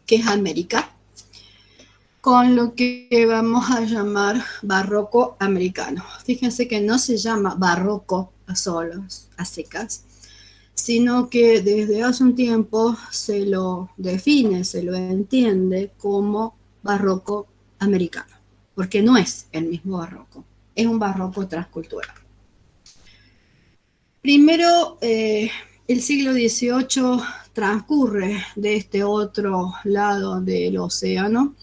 que es América, con lo que vamos a llamar barroco americano. Fíjense que no se llama barroco a solos, a secas, sino que desde hace un tiempo se lo define, se lo entiende como barroco americano, porque no es el mismo barroco, es un barroco transcultural. Primero, el siglo XVIII transcurre de este otro lado del océano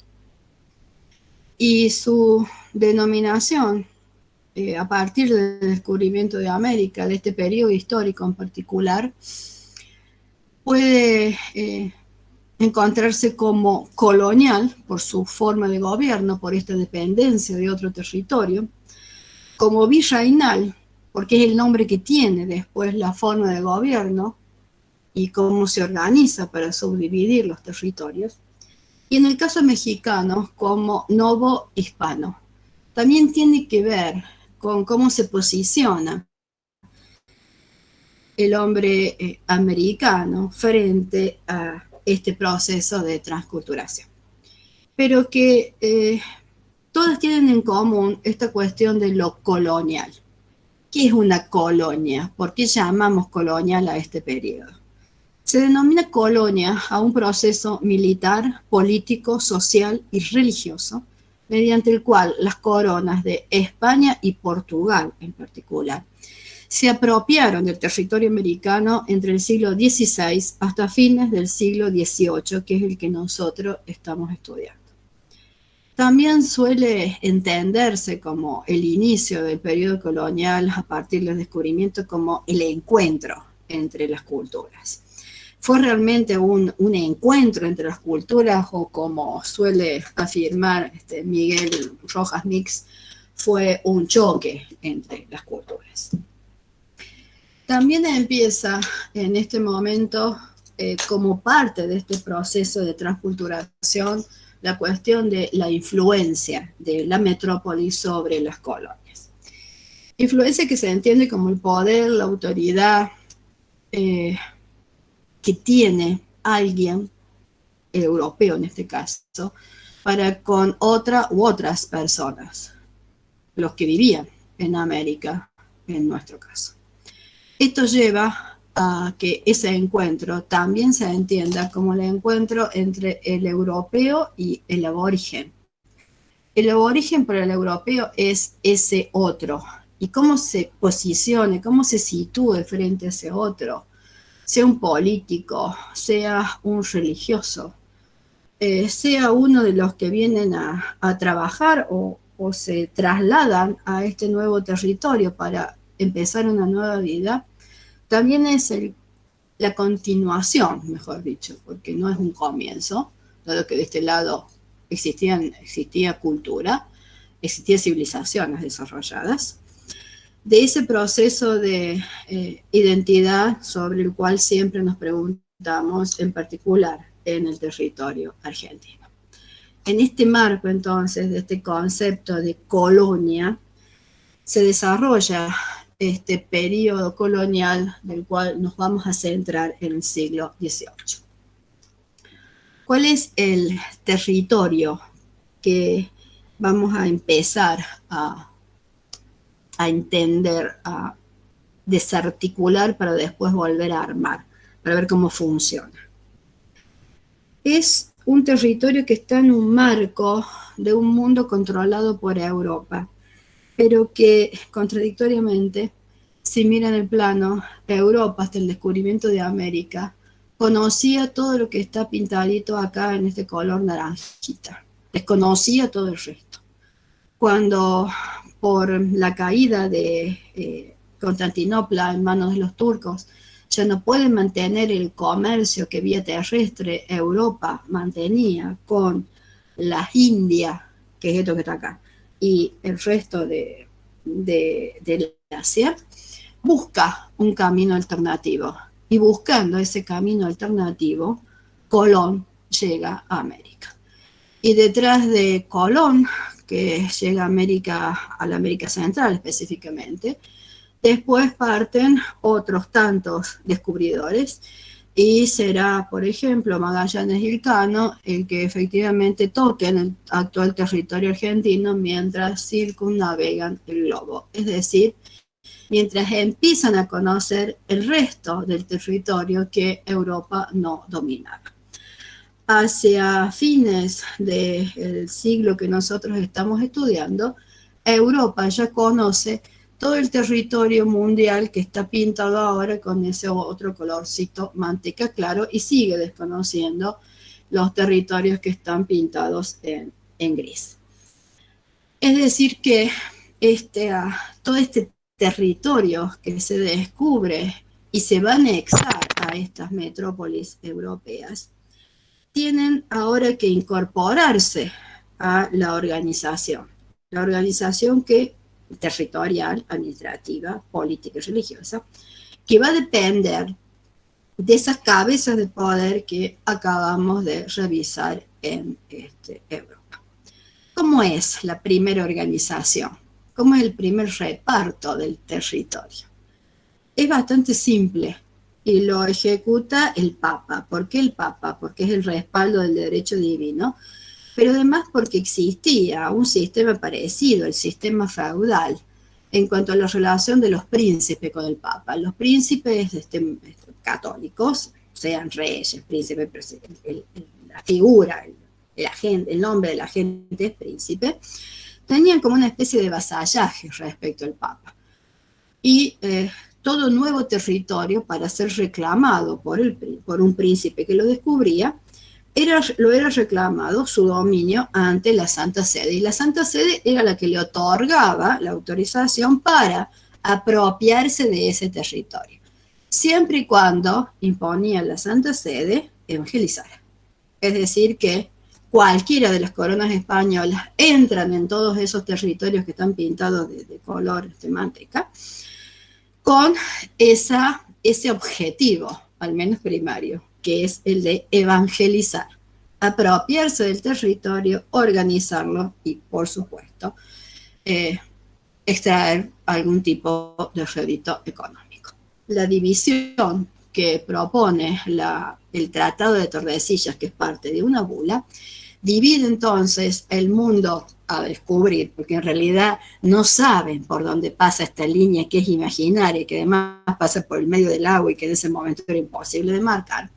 y su denominación, a partir del descubrimiento de América, de este periodo histórico en particular, puede encontrarse como colonial por su forma de gobierno, por esta dependencia de otro territorio, como virreinal, porque es el nombre que tiene después la forma de gobierno y cómo se organiza para subdividir los territorios, y en el caso mexicano como novo hispano. También tiene que ver con cómo se posiciona el hombre americano frente a este proceso de transculturación. Pero que todas tienen en común esta cuestión de lo colonial. ¿Qué es una colonia? ¿Por qué llamamos colonial a este periodo? Se denomina colonia a un proceso militar, político, social y religioso, mediante el cual las coronas de España y Portugal en particular se apropiaron del territorio americano entre el siglo XVI hasta fines del siglo XVIII, que es el que nosotros estamos estudiando. También suele entenderse como el inicio del periodo colonial a partir del descubrimiento como el encuentro entre las culturas. ¿Fue realmente un encuentro entre las culturas o, como suele afirmar Miguel Rojas Mix, fue un choque entre las culturas? También empieza en este momento, como parte de este proceso de transculturación, la cuestión de la influencia de la metrópoli sobre las colonias. Influencia que se entiende como el poder, la autoridad que tiene alguien, europeo en este caso, para con otra u otras personas, los que vivían en América, en nuestro caso. Esto lleva a que ese encuentro también se entienda como el encuentro entre el europeo y el aborigen. El aborigen para el europeo es ese otro, y cómo se posicione, cómo se sitúe frente a ese otro, sea un político, sea un religioso, sea uno de los que vienen a trabajar o se trasladan a este nuevo territorio para empezar una nueva vida, también es la continuación, mejor dicho, porque no es un comienzo, dado que de este lado existía cultura, existían civilizaciones desarrolladas, de ese proceso de identidad sobre el cual siempre nos preguntamos, en particular en el territorio argentino. En este marco, entonces, de este concepto de colonia, se desarrolla este periodo colonial del cual nos vamos a centrar en el siglo XVIII. ¿Cuál es el territorio que vamos a empezar a entender, a desarticular para después volver a armar, para ver cómo funciona? Es un territorio que está en un marco de un mundo controlado por Europa, pero que contradictoriamente, si miran el plano, Europa hasta el descubrimiento de América conocía todo lo que está pintadito acá en este color naranjita, desconocía todo el resto. Cuando por la caída de Constantinopla en manos de los turcos ya no pueden mantener el comercio que vía terrestre Europa mantenía con las Indias, que es esto que está acá, y el resto de Asia, busca un camino alternativo. Y buscando ese camino alternativo, Colón llega a América. Y detrás de Colón, que llega a la América Central específicamente, después parten otros tantos descubridores y será, por ejemplo, Magallanes y Elcano el que efectivamente toquen el actual territorio argentino mientras circunnavegan el globo. Es decir, mientras empiezan a conocer el resto del territorio que Europa no dominaba. Hacia fines del siglo que nosotros estamos estudiando, Europa ya conoce todo el territorio mundial que está pintado ahora con ese otro colorcito manteca claro y sigue desconociendo los territorios que están pintados en gris. Es decir que todo este territorio que se descubre y se va a anexar a estas metrópolis europeas, tienen ahora que incorporarse a la organización que territorial, administrativa, política y religiosa, que va a depender de esas cabezas de poder que acabamos de revisar en Europa. ¿Cómo es la primera organización? ¿Cómo es el primer reparto del territorio? Es bastante simple y lo ejecuta el Papa. ¿Por qué el Papa? Porque es el respaldo del derecho divino, pero además porque existía un sistema parecido, el sistema feudal, en cuanto a la relación de los príncipes con el Papa. Los príncipes católicos, sean reyes, príncipes, la figura, el nombre de la gente es príncipe, tenían como una especie de vasallaje respecto al Papa. Y todo nuevo territorio, para ser reclamado por un príncipe que lo descubría, lo era reclamado su dominio ante la Santa Sede. Y la Santa Sede era la que le otorgaba la autorización para apropiarse de ese territorio, siempre y cuando imponía la Santa Sede evangelizar. Es decir, que cualquiera de las coronas españolas entran en todos esos territorios que están pintados de color de manteca, con ese objetivo, al menos primario, que es el de evangelizar, apropiarse del territorio, organizarlo y, por supuesto, extraer algún tipo de rédito económico. La división que propone el Tratado de Tordesillas, que es parte de una bula, divide entonces el mundo a descubrir, porque en realidad no saben por dónde pasa esta línea que es imaginaria, que además pasa por el medio del agua y que en ese momento era imposible de marcar,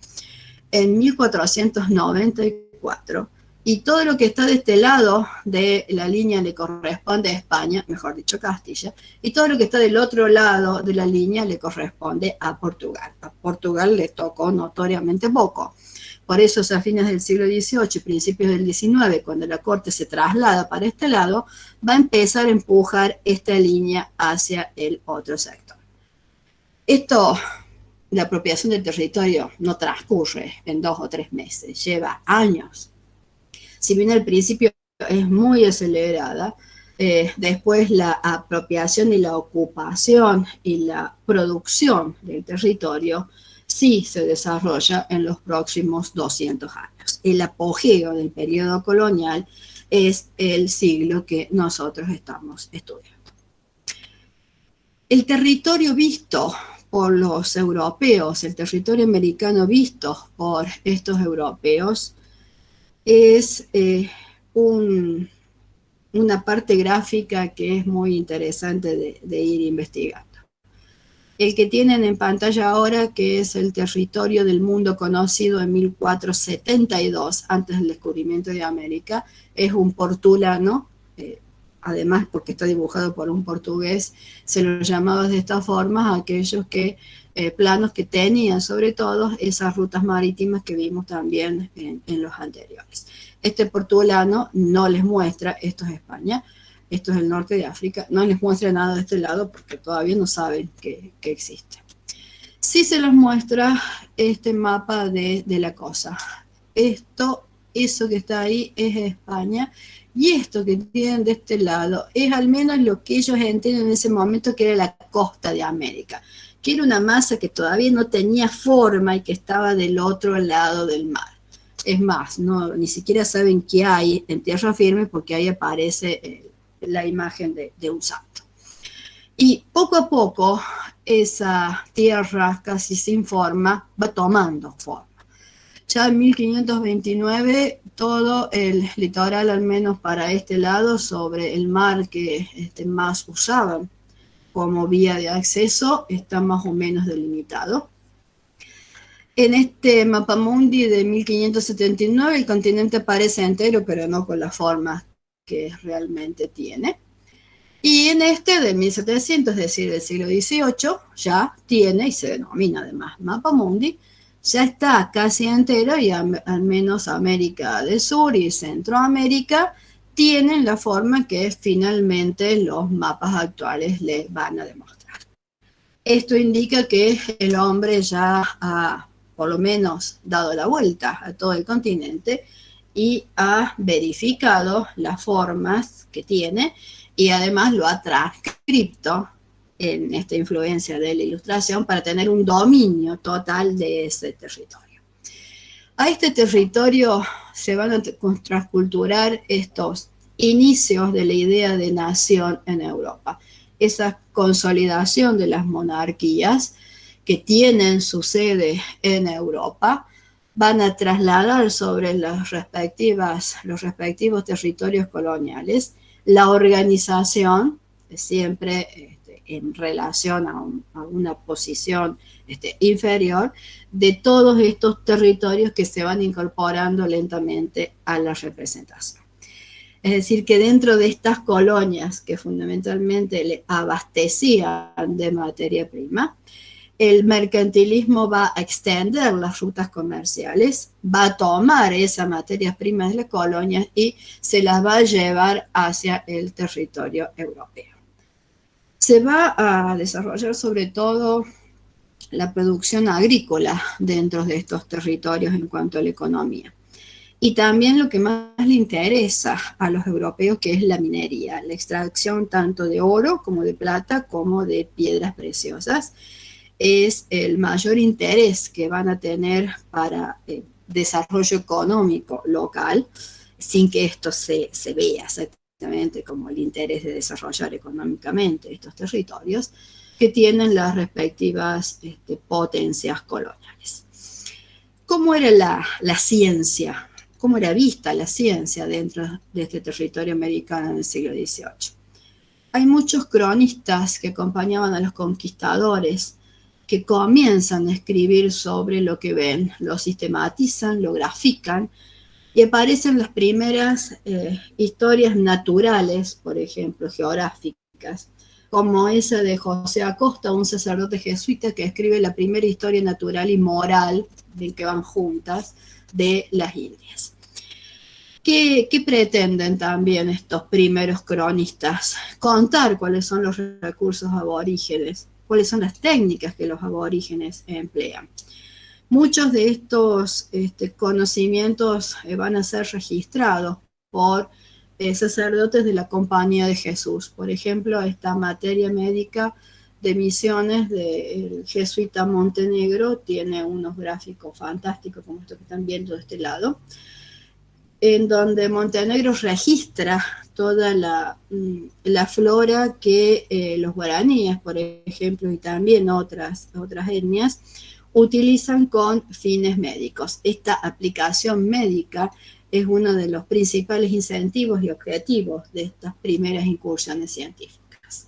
en 1494, y todo lo que está de este lado de la línea le corresponde a España, mejor dicho Castilla, y todo lo que está del otro lado de la línea le corresponde a Portugal. A Portugal le tocó notoriamente poco. Por eso, a fines del siglo XVIII, principios del XIX, cuando la corte se traslada para este lado, va a empezar a empujar esta línea hacia el otro sector. La apropiación del territorio no transcurre en 2 o 3 meses, lleva años. Si bien al principio es muy acelerada, después la apropiación y la ocupación y la producción del territorio sí se desarrolla en los próximos 200 años. El apogeo del periodo colonial es el siglo que nosotros estamos estudiando. El territorio visto por los europeos, el territorio americano visto por estos europeos, es una parte gráfica que es muy interesante de ir investigando. El que tienen en pantalla ahora, que es el territorio del mundo conocido en 1472, antes del descubrimiento de América, es un portulano, además porque está dibujado por un portugués, se lo llamaba de esta forma a aquellos planos que tenían sobre todo esas rutas marítimas que vimos también en los anteriores. Este portulano no les muestra, esto es España, esto es el norte de África, no les muestra nada de este lado porque todavía no saben que existe. Sí se les muestra este mapa de la cosa. Eso que está ahí es España, y esto que tienen de este lado es al menos lo que ellos entienden en ese momento que era la costa de América, que era una masa que todavía no tenía forma y que estaba del otro lado del mar. Es más, ni siquiera saben qué hay en tierra firme porque ahí aparece la imagen de un santo. Y poco a poco esa tierra casi sin forma va tomando forma. Ya en 1529 todo el litoral, al menos para este lado, sobre el mar que más usaban como vía de acceso, está más o menos delimitado. En este mapamundi de 1579 el continente aparece entero, pero no con la forma que realmente tiene. Y en este de 1700, es decir, del siglo XVIII, ya tiene, y se denomina además mapamundi, ya está casi entero, y al menos América del Sur y Centroamérica tienen la forma que finalmente los mapas actuales les van a demostrar. Esto indica que el hombre ya ha, por lo menos, dado la vuelta a todo el continente y ha verificado las formas que tiene, y además lo ha transcrito en esta influencia de la Ilustración para tener un dominio total de ese territorio. A este territorio se van a transculturar estos inicios de la idea de nación en Europa, esa consolidación de las monarquías que tienen su sede en Europa, van a trasladar sobre los respectivos territorios coloniales la organización, siempre en relación a una posición inferior, de todos estos territorios que se van incorporando lentamente a la representación. Es decir, que dentro de estas colonias que fundamentalmente le abastecían de materia prima, el mercantilismo va a extender las rutas comerciales, va a tomar esa materia prima de las colonias y se las va a llevar hacia el territorio europeo. Se va a desarrollar sobre todo la producción agrícola dentro de estos territorios en cuanto a la economía. Y también lo que más le interesa a los europeos, que es la minería, la extracción tanto de oro como de plata como de piedras preciosas, es el mayor interés que van a tener para el desarrollo económico local, sin que esto se vea exactamente como el interés de desarrollar económicamente estos territorios que tienen las respectivas potencias coloniales. ¿Cómo era la ciencia? ¿Cómo era vista la ciencia dentro de este territorio americano en el siglo XVIII? Hay muchos cronistas que acompañaban a los conquistadores que comienzan a escribir sobre lo que ven, lo sistematizan, lo grafican, y aparecen las primeras historias naturales, por ejemplo, geográficas, como esa de José Acosta, un sacerdote jesuita que escribe la primera historia natural y moral, de que van juntas, de las Indias. ¿Qué pretenden también estos primeros cronistas? Contar cuáles son los recursos aborígenes, cuáles son las técnicas que los aborígenes emplean. Muchos de estos conocimientos van a ser registrados por sacerdotes de la Compañía de Jesús. Por ejemplo, esta materia médica de misiones del jesuita Montenegro tiene unos gráficos fantásticos, como estos que están viendo de este lado, en donde Montenegro registra toda la flora que los guaraníes, por ejemplo, y también otras etnias, utilizan con fines médicos. Esta aplicación médica es uno de los principales incentivos y objetivos de estas primeras incursiones científicas.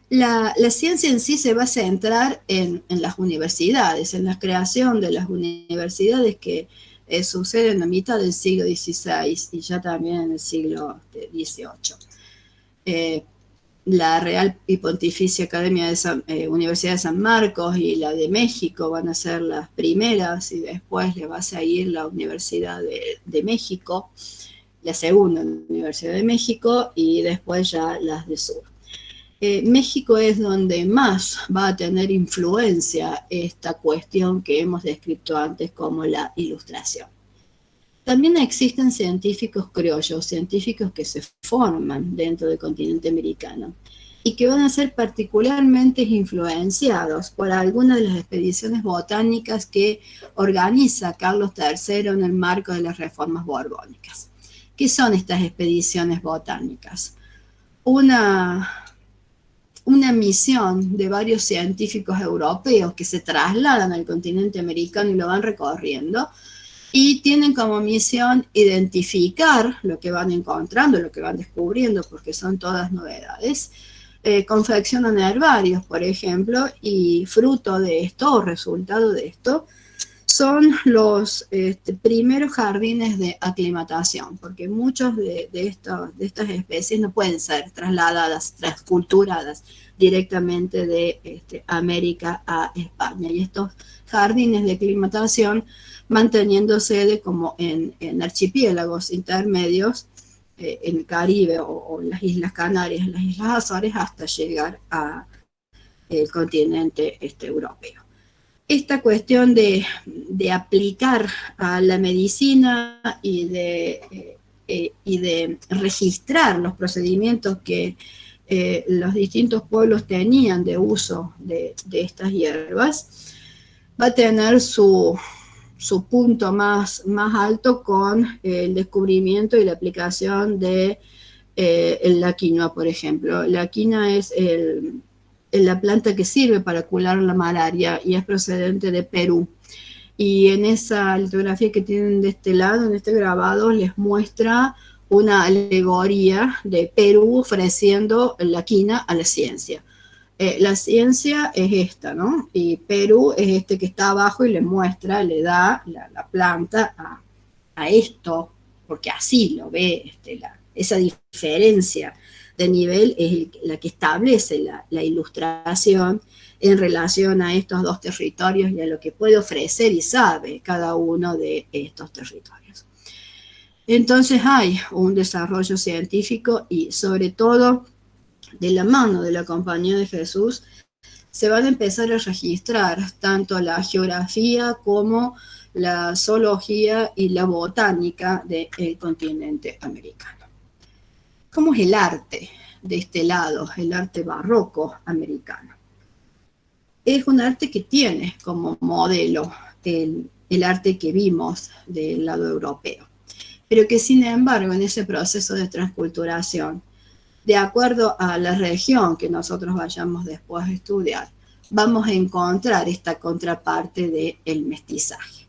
La ciencia en sí se va a centrar en las universidades, en la creación de las universidades que sucede en la mitad del siglo XVI y ya también en el siglo XVIII. La Real y Pontificia Academia de Universidad de San Marcos y la de México van a ser las primeras, y después le va a seguir la Universidad de México, la segunda Universidad de México, y después ya las de Sur. México es donde más va a tener influencia esta cuestión que hemos descrito antes como la Ilustración. También existen científicos criollos, científicos que se forman dentro del continente americano y que van a ser particularmente influenciados por algunas de las expediciones botánicas que organiza Carlos III en el marco de las reformas borbónicas. ¿Qué son estas expediciones botánicas? Una una misión de varios científicos europeos que se trasladan al continente americano y lo van recorriendo, y tienen como misión identificar lo que van encontrando, lo que van descubriendo, porque son todas novedades. Confeccionan herbarios, por ejemplo, y fruto de esto, o resultado de esto, son los primeros jardines de aclimatación, porque muchos de estas especies no pueden ser trasladadas, transculturadas directamente de América a España. Y estos jardines de aclimatación van teniendo sede como en archipiélagos intermedios, en el Caribe o en las Islas Canarias, en las Islas Azores, hasta llegar al continente europeo. Esta cuestión de aplicar a la medicina y de registrar los procedimientos que los distintos pueblos tenían de uso de estas hierbas, va a tener su punto más alto con el descubrimiento y la aplicación de la quinoa, por ejemplo. La quinoa es la planta que sirve para curar la malaria y es procedente de Perú. Y en esa litografía que tienen de este lado, en este grabado, les muestra una alegoría de Perú ofreciendo la quinoa a la ciencia. La ciencia es esta, ¿no? Y Perú es este que está abajo y le muestra, le da la planta a esto, porque así lo ve esa diferencia de nivel es la que establece la ilustración en relación a estos dos territorios y a lo que puede ofrecer y sabe cada uno de estos territorios. Entonces hay un desarrollo científico y sobre todo de la mano de la Compañía de Jesús se van a empezar a registrar tanto la geografía como la zoología y la botánica del continente americano. ¿Cómo es el arte de este lado, el arte barroco americano? Es un arte que tiene como modelo el arte que vimos del lado europeo, pero que sin embargo en ese proceso de transculturación, de acuerdo a la región que nosotros vayamos después a estudiar, vamos a encontrar esta contraparte del mestizaje.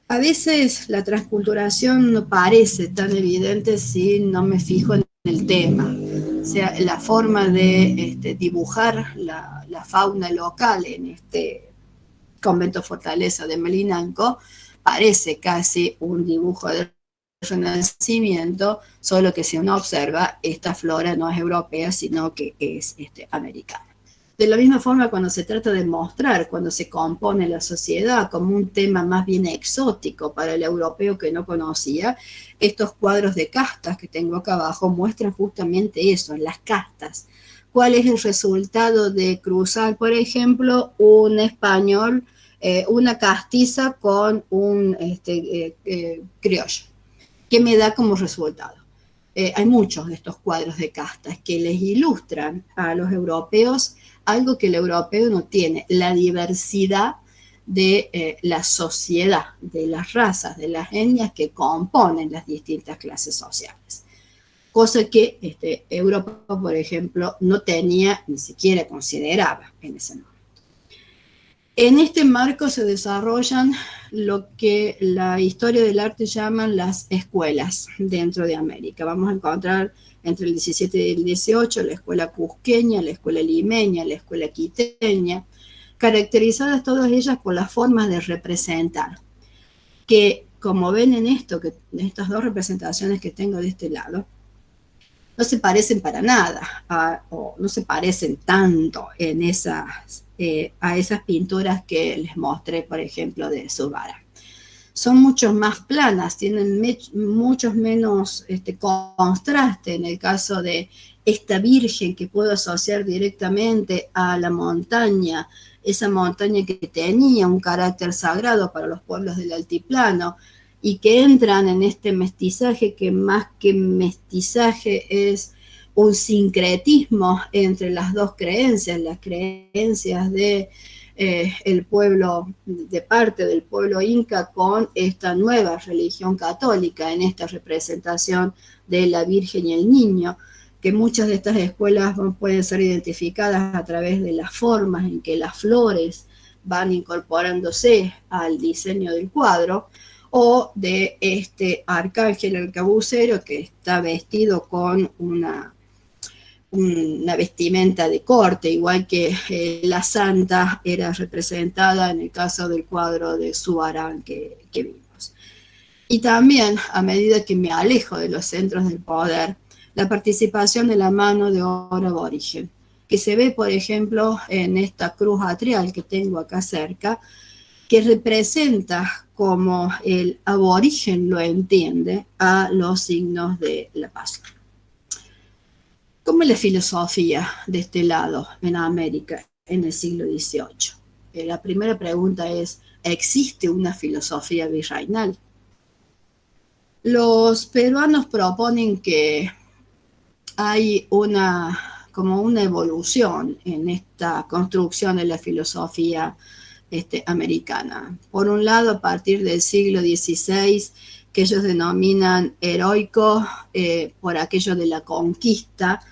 A veces la transculturación no parece tan evidente si no me fijo en el tema. O sea, la forma de dibujar la fauna local en este convento fortaleza de Melinanco parece casi un dibujo del Renacimiento, solo que si uno observa, esta flora no es europea, sino que es americana. De la misma forma, cuando se trata de mostrar, cuando se compone la sociedad como un tema más bien exótico para el europeo que no conocía, estos cuadros de castas que tengo acá abajo muestran justamente eso, las castas. ¿Cuál es el resultado de cruzar, por ejemplo, un español, una castiza con un criollo? ¿Qué me da como resultado? Hay muchos de estos cuadros de castas que les ilustran a los europeos algo que el europeo no tiene, la diversidad de la sociedad, de las razas, de las etnias que componen las distintas clases sociales. Cosa que Europa, por ejemplo, no tenía, ni siquiera consideraba en ese momento. En este marco se desarrollan lo que la historia del arte llaman las escuelas dentro de América. Vamos a encontrar entre el 17 y el 18 la escuela cusqueña, la escuela limeña, la escuela quiteña, caracterizadas todas ellas por las formas de representar, que como ven en estas dos representaciones que tengo de este lado, no se parecen para nada, o no se parecen tanto a esas pinturas que les mostré, por ejemplo, de Zurbarán. Son mucho más planas, tienen muchos menos contraste en el caso de esta virgen que puedo asociar directamente a la montaña, esa montaña que tenía un carácter sagrado para los pueblos del altiplano, y que entran en este mestizaje que más que mestizaje es un sincretismo entre las dos creencias, las creencias de el pueblo, de parte del pueblo inca con esta nueva religión católica en esta representación de la Virgen y el Niño, que muchas de estas escuelas pueden ser identificadas a través de las formas en que las flores van incorporándose al diseño del cuadro, o de este arcángel arcabucero que está vestido con una vestimenta de corte, igual que la santa era representada en el caso del cuadro de Zurbarán que vimos. Y también, a medida que me alejo de los centros del poder, la participación de la mano de obra aborigen, que se ve, por ejemplo, en esta cruz atrial que tengo acá cerca, que representa como el aborigen lo entiende a los signos de la Pascua. ¿Cómo es la filosofía de este lado en América en el siglo XVIII? La primera pregunta es, ¿existe una filosofía virreinal? Los peruanos proponen que hay como una evolución en esta construcción de la filosofía americana. Por un lado, a partir del siglo XVI, que ellos denominan heroico por aquello de la conquista,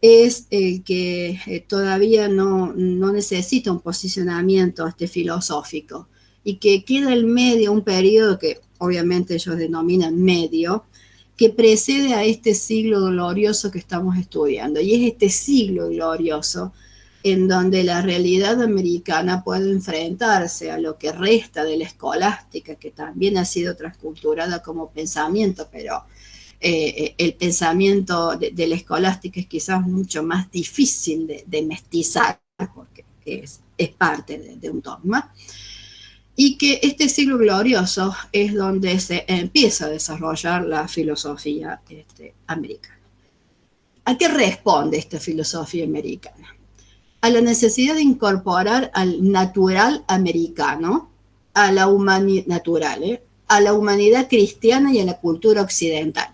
es el que todavía no necesita un posicionamiento filosófico y que queda en medio un periodo que obviamente ellos denominan medio, que precede a este siglo glorioso que estamos estudiando. Y es este siglo glorioso en donde la realidad americana puede enfrentarse a lo que resta de la escolástica, que también ha sido transculturada como pensamiento, pero el pensamiento de la escolástica es quizás mucho más difícil de mestizar, porque es parte de un dogma, y que este siglo glorioso es donde se empieza a desarrollar la filosofía americana. ¿A qué responde esta filosofía americana? A la necesidad de incorporar al natural americano, a la humanidad cristiana y a la cultura occidental.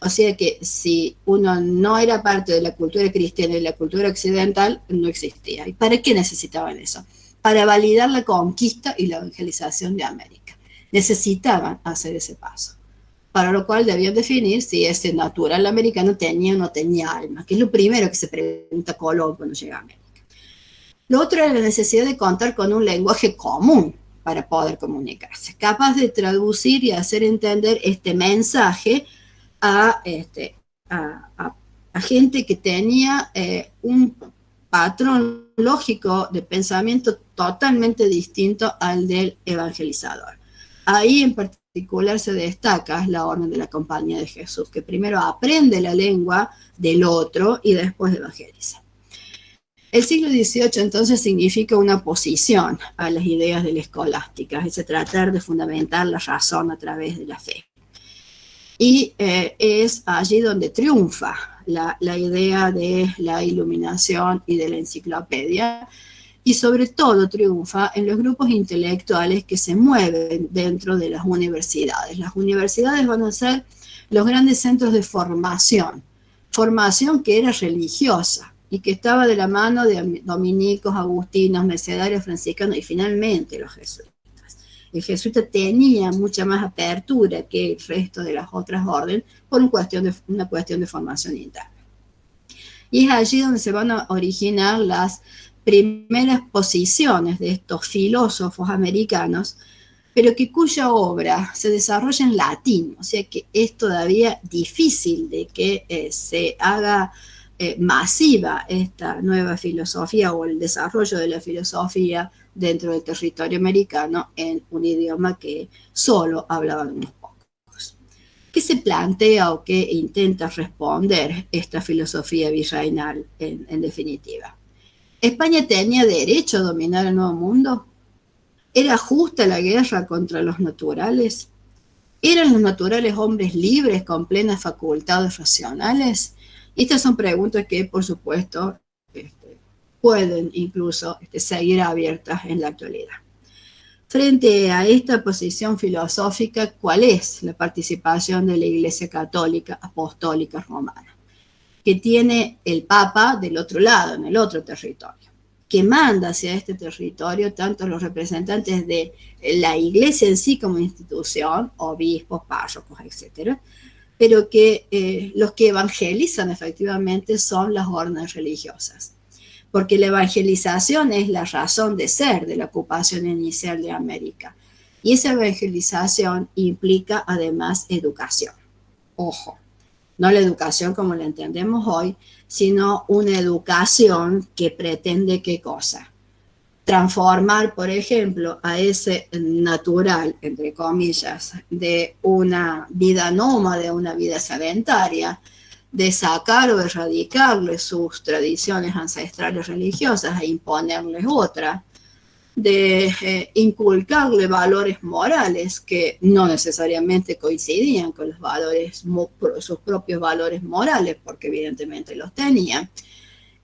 O sea que si uno no era parte de la cultura cristiana y la cultura occidental, no existía. ¿Y para qué necesitaban eso? Para validar la conquista y la evangelización de América. Necesitaban hacer ese paso. Para lo cual debían definir si ese natural americano tenía o no tenía alma, que es lo primero que se pregunta Colón cuando llega a América. Lo otro era la necesidad de contar con un lenguaje común para poder comunicarse, capaz de traducir y hacer entender este mensaje a gente que tenía un patrón lógico de pensamiento totalmente distinto al del evangelizador. Ahí en particular se destaca la orden de la Compañía de Jesús, que primero aprende la lengua del otro y después evangeliza. El siglo XVIII entonces significa una oposición a las ideas de la escolástica, es tratar de fundamentar la razón a través de la fe. Y es allí donde triunfa la idea de la iluminación y de la enciclopedia, y sobre todo triunfa en los grupos intelectuales que se mueven dentro de las universidades. Las universidades van a ser los grandes centros de formación que era religiosa y que estaba de la mano de dominicos, agustinos, mercedarios, franciscanos y finalmente los jesuitas. El jesuita tenía mucha más apertura que el resto de las otras órdenes por una cuestión de formación interna. Y es allí donde se van a originar las primeras posiciones de estos filósofos americanos, pero cuya obra se desarrolla en latín, o sea que es todavía difícil de que se haga masiva esta nueva filosofía o el desarrollo de la filosofía dentro del territorio americano en un idioma que solo hablaban unos pocos. ¿Qué se plantea o qué intenta responder esta filosofía virreinal en definitiva? ¿España tenía derecho a dominar el Nuevo Mundo? ¿Era justa la guerra contra los naturales? ¿Eran los naturales hombres libres con plenas facultades racionales? Estas son preguntas que, por supuesto, pueden incluso seguir abiertas en la actualidad. Frente a esta posición filosófica, ¿cuál es la participación de la Iglesia Católica Apostólica Romana? Que tiene el Papa del otro lado, en el otro territorio, que manda hacia este territorio tanto los representantes de la Iglesia en sí como institución, obispos, párrocos, etcétera, pero que los que evangelizan efectivamente son las órdenes religiosas, porque la evangelización es la razón de ser de la ocupación inicial de América. Y esa evangelización implica además educación. Ojo, no la educación como la entendemos hoy, sino una educación que pretende ¿qué cosa? Transformar, por ejemplo, a ese natural, entre comillas, de una vida nómade, una vida sedentaria, de sacar o erradicarle sus tradiciones ancestrales religiosas e imponerles otra, de inculcarle valores morales que no necesariamente coincidían con los valores, sus propios valores morales, porque evidentemente los tenían,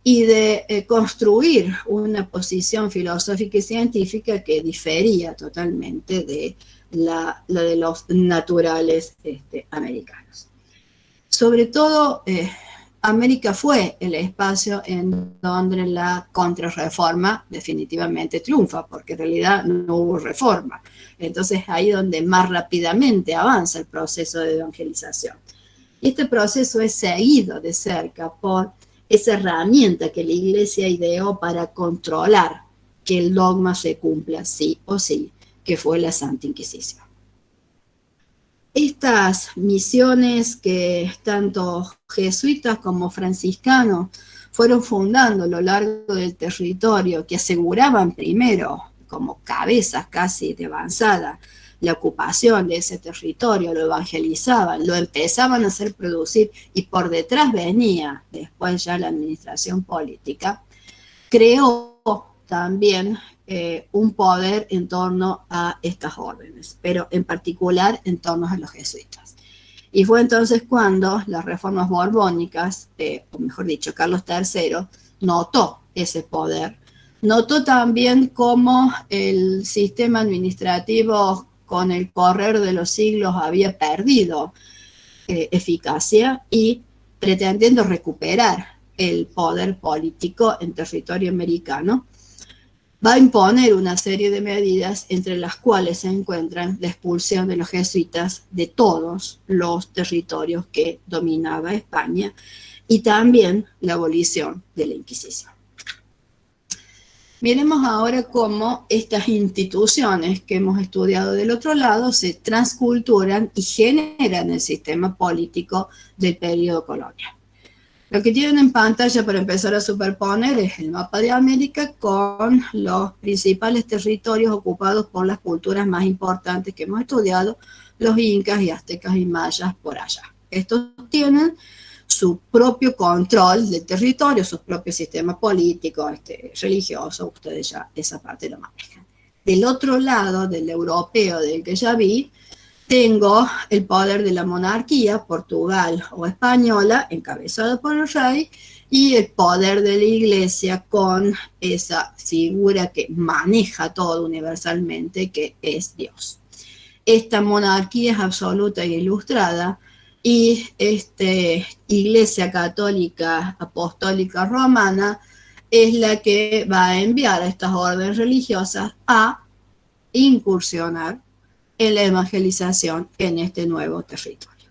y de construir una posición filosófica y científica que difería totalmente de la de los naturales americanos. Sobre todo, América fue el espacio en donde la contrarreforma definitivamente triunfa, porque en realidad no hubo reforma. Entonces, ahí donde más rápidamente avanza el proceso de evangelización. Y este proceso es seguido de cerca por esa herramienta que la Iglesia ideó para controlar que el dogma se cumpla sí o sí, que fue la Santa Inquisición. Estas misiones que tanto jesuitas como franciscanos fueron fundando a lo largo del territorio, que aseguraban primero, como cabezas casi de avanzada, la ocupación de ese territorio, lo evangelizaban, lo empezaban a hacer producir, y por detrás venía después ya la administración política, creó también un poder en torno a estas órdenes, pero en particular en torno a los jesuitas. Y fue entonces cuando las reformas borbónicas, o mejor dicho, Carlos III, notó ese poder. Notó también cómo el sistema administrativo con el correr de los siglos había perdido eficacia, y pretendiendo recuperar el poder político en territorio americano, va a imponer una serie de medidas, entre las cuales se encuentran la expulsión de los jesuitas de todos los territorios que dominaba España, y también la abolición de la Inquisición. Miremos ahora cómo estas instituciones que hemos estudiado del otro lado se transculturan y generan el sistema político del periodo colonial. Lo que tienen en pantalla para empezar a superponer es el mapa de América con los principales territorios ocupados por las culturas más importantes que hemos estudiado, los incas y aztecas y mayas por allá. Estos tienen su propio control del territorio, su propio sistema político, religioso, ustedes ya esa parte lo manejan. Del otro lado, del europeo del que ya vi, tengo el poder de la monarquía, Portugal o española, encabezado por el rey, y el poder de la iglesia con esa figura que maneja todo universalmente, que es Dios. Esta monarquía es absoluta e ilustrada, y Iglesia Católica Apostólica Romana es la que va a enviar a estas órdenes religiosas a incursionar en la evangelización en este nuevo territorio.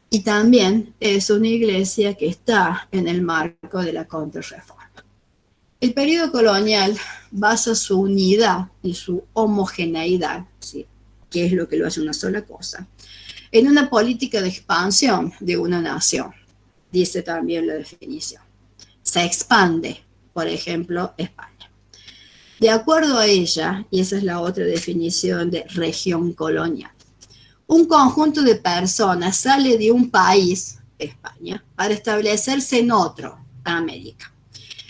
Y también es una iglesia que está en el marco de la contrarreforma. El periodo colonial basa su unidad y su homogeneidad, ¿sí?, que es lo que lo hace una sola cosa, en una política de expansión de una nación, dice también la definición. Se expande, por ejemplo, España. De acuerdo a ella, y esa es la otra definición de región colonial, un conjunto de personas sale de un país, España, para establecerse en otro, América.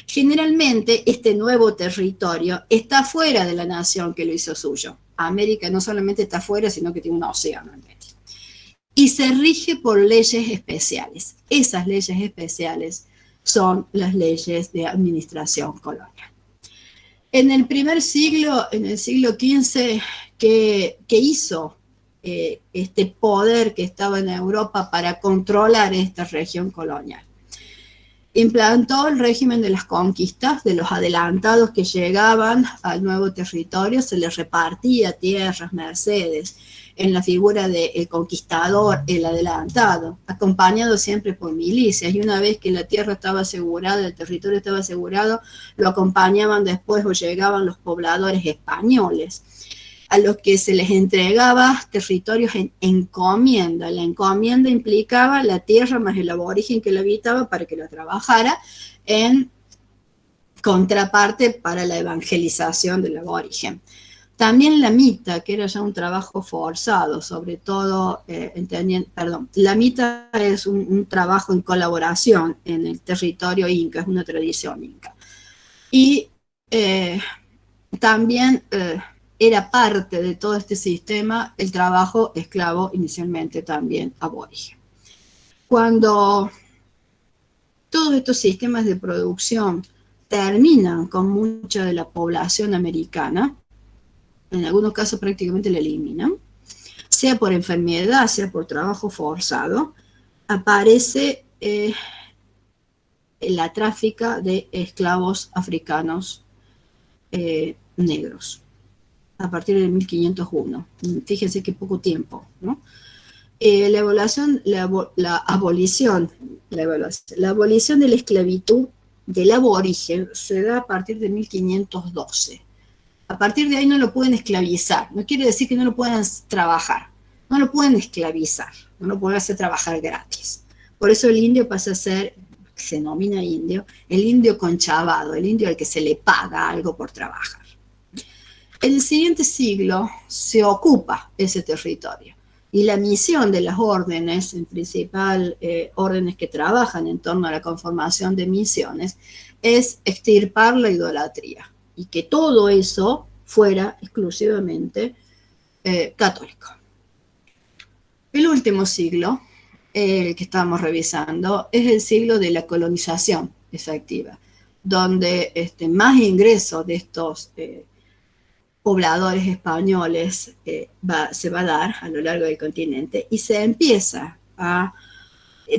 Generalmente, este nuevo territorio está fuera de la nación que lo hizo suyo. América no solamente está fuera, sino que tiene un océano en medio. Y se rige por leyes especiales. Esas leyes especiales son las leyes de administración colonial. En el primer siglo, en el siglo XV, ¿qué hizo este poder que estaba en Europa para controlar esta región colonial? Implantó el régimen de las conquistas, de los adelantados que llegaban al nuevo territorio, se les repartía tierras, mercedes, en la figura del conquistador, el adelantado, acompañado siempre por milicias, y una vez que la tierra estaba asegurada, el territorio estaba asegurado, lo acompañaban después o llegaban los pobladores españoles, a los que se les entregaba territorios en encomienda. La encomienda implicaba la tierra más el aborigen que la habitaba para que lo trabajara, en contraparte para la evangelización del aborigen. También la mita, que era ya un trabajo forzado, sobre todo, la mita es un trabajo en colaboración en el territorio inca, es una tradición inca. Y también era parte de todo este sistema el trabajo esclavo, inicialmente también aborigen. Cuando todos estos sistemas de producción terminan con mucha de la población americana, en algunos casos prácticamente la eliminan, sea por enfermedad, sea por trabajo forzado, aparece la tráfica de esclavos africanos negros a partir de 1501. Fíjense qué poco tiempo, ¿no? La abolición de la esclavitud del aborigen se da a partir de 1512. A partir de ahí no lo pueden esclavizar. No quiere decir que no lo puedan trabajar. No lo pueden esclavizar. No lo pueden hacer trabajar gratis. Por eso el indio pasa a ser, se denomina indio, el indio conchavado, el indio al que se le paga algo por trabajar. En el siguiente siglo se ocupa ese territorio. Y la misión de las órdenes, en principal órdenes que trabajan en torno a la conformación de misiones, es extirpar la idolatría. Y que todo eso fuera exclusivamente católico. El último siglo, el que estamos revisando, es el siglo de la colonización efectiva, donde más ingreso de estos pobladores españoles se va a dar a lo largo del continente, y se empieza a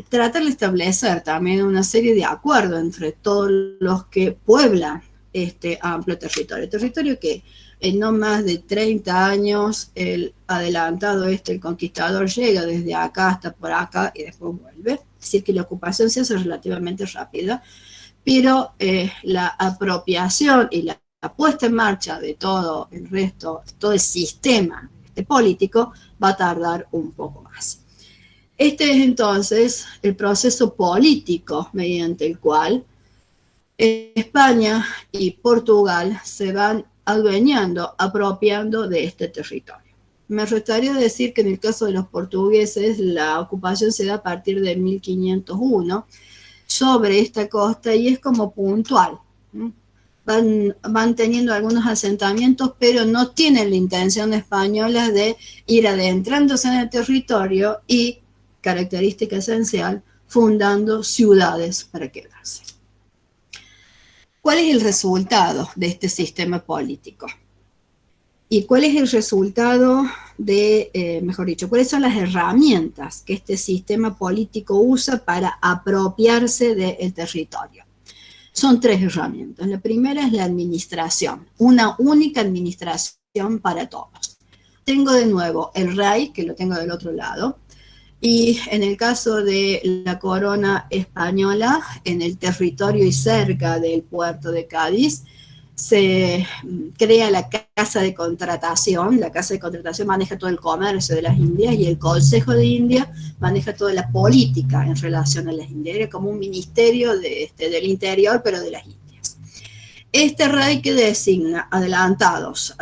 tratar de establecer también una serie de acuerdos entre todos los que pueblan este amplio territorio que en no más de 30 años el adelantado el conquistador llega desde acá hasta por acá y después vuelve, es decir que la ocupación se hace relativamente rápida, pero la apropiación y la puesta en marcha de todo el resto, todo el sistema político va a tardar un poco más. Este es entonces el proceso político mediante el cual España y Portugal se van adueñando, apropiando de este territorio. Me gustaría decir que en el caso de los portugueses la ocupación se da a partir de 1501 sobre esta costa y es como puntual. Van teniendo algunos asentamientos, pero no tienen la intención española de ir adentrándose en el territorio y, característica esencial, fundando ciudades para quedarse. ¿Cuál es el resultado de este sistema político? ¿Y cuál es el resultado de, mejor dicho, cuáles son las herramientas que este sistema político usa para apropiarse del territorio? Son tres herramientas. La primera es la administración, una única administración para todos. Tengo de nuevo el rey, que lo tengo del otro lado, y en el caso de la corona española, en el territorio y cerca del puerto de Cádiz, se crea la Casa de Contratación. La Casa de Contratación maneja todo el comercio de las Indias y el Consejo de India maneja toda la política en relación a las Indias. Era como un ministerio del interior, pero de las Indias. Este rey que designa adelantados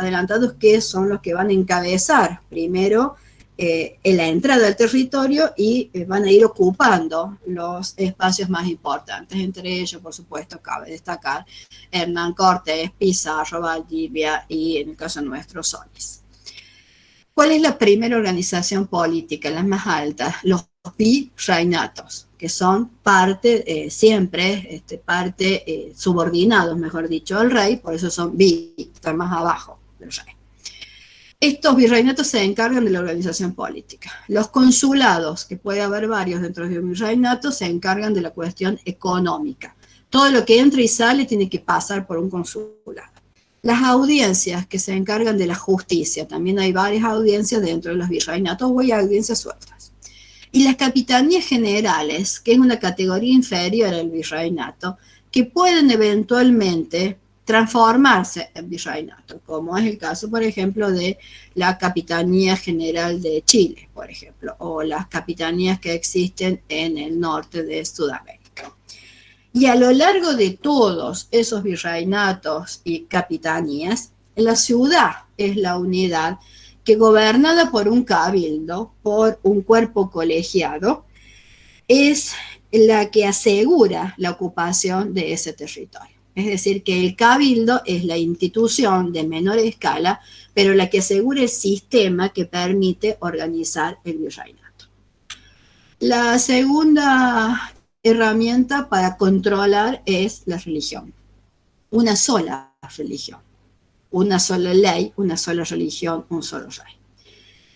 que son los que van a encabezar primero en la entrada al territorio y van a ir ocupando los espacios más importantes. Entre ellos, por supuesto, cabe destacar Hernán Cortés, Pizarro, Valdivia y, en el caso nuestro, Solís. ¿Cuál es la primera organización política, la más alta? Los virreinatos, que son parte, siempre, parte subordinados, mejor dicho, al rey, por eso son están más abajo del rey. Estos virreinatos se encargan de la organización política. Los consulados, que puede haber varios dentro de un virreinato, se encargan de la cuestión económica. Todo lo que entra y sale tiene que pasar por un consulado. Las audiencias que se encargan de la justicia, también hay varias audiencias dentro de los virreinatos o hay audiencias sueltas. Y las capitanías generales, que es una categoría inferior al virreinato, que pueden eventualmente transformarse en virreinato, como es el caso, por ejemplo, de la Capitanía General de Chile, por ejemplo, o las capitanías que existen en el norte de Sudamérica. Y a lo largo de todos esos virreinatos y capitanías, la ciudad es la unidad que, gobernada por un cabildo, por un cuerpo colegiado, es la que asegura la ocupación de ese territorio. Es decir, que el cabildo es la institución de menor escala, pero la que asegura el sistema que permite organizar el virreinato. La segunda herramienta para controlar es la religión. Una sola religión, una sola ley, una sola religión, un solo rey.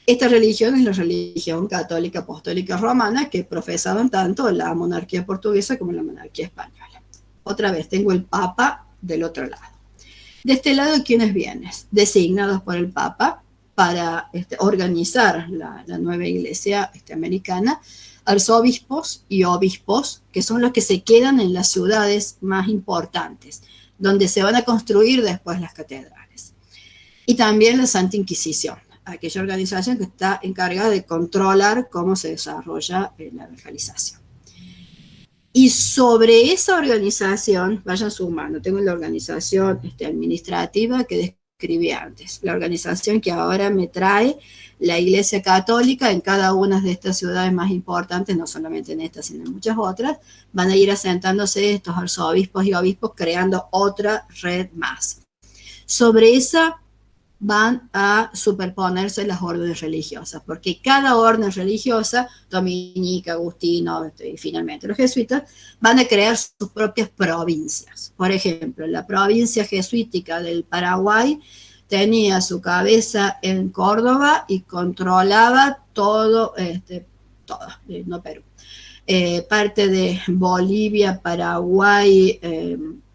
Esta religión es la religión católica apostólica romana que profesaban tanto la monarquía portuguesa como la monarquía española. Otra vez, tengo el Papa del otro lado. De este lado, ¿quiénes vienen? Designados por el Papa para organizar la nueva iglesia americana, arzobispos y obispos, que son los que se quedan en las ciudades más importantes, donde se van a construir después las catedrales. Y también la Santa Inquisición, aquella organización que está encargada de controlar cómo se desarrolla la evangelización. Y sobre esa organización, vayan sumando, tengo la organización administrativa que describí antes, la organización que ahora me trae la Iglesia Católica en cada una de estas ciudades más importantes, no solamente en estas, sino en muchas otras, van a ir asentándose estos arzobispos y obispos creando otra red más. Sobre esa van a superponerse las órdenes religiosas, porque cada orden religiosa, dominica, agustino y finalmente los jesuitas, van a crear sus propias provincias. Por ejemplo, la provincia jesuítica del Paraguay tenía su cabeza en Córdoba y controlaba todo, no Perú, parte de Bolivia, Paraguay,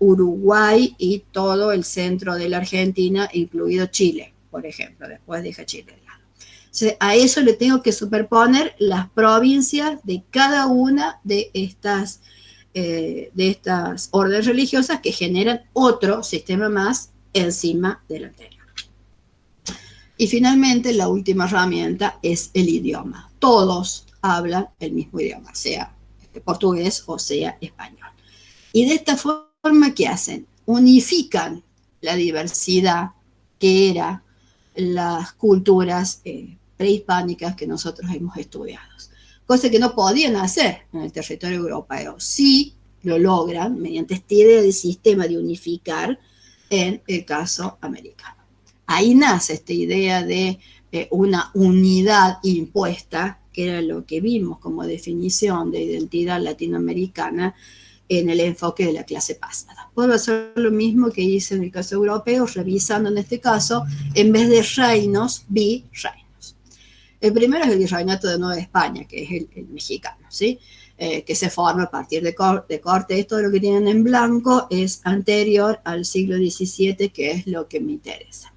Uruguay y todo el centro de la Argentina, incluido Chile, por ejemplo, después deja Chile de lado. Entonces, a eso le tengo que superponer las provincias de cada una de estas órdenes religiosas que generan otro sistema más encima del anterior. Y finalmente, la última herramienta es el idioma. Todos hablan el mismo idioma, sea portugués o sea español. Y de esta forma, ¿qué hacen? Unifican la diversidad que eran las culturas prehispánicas que nosotros hemos estudiado. Cosa que no podían hacer en el territorio europeo. Sí lo logran mediante esta idea de sistema de unificar en el caso americano. Ahí nace esta idea de una unidad impuesta, que era lo que vimos como definición de identidad latinoamericana en el enfoque de la clase pasada. Puedo hacer lo mismo que hice en el caso europeo, revisando en este caso, en vez de reinos, virreinos. El primero es el virreinato de Nueva España, que es el mexicano, ¿sí? Que se forma a partir de Cortés. Todo lo que tienen en blanco es anterior al siglo XVII, que es lo que me interesa.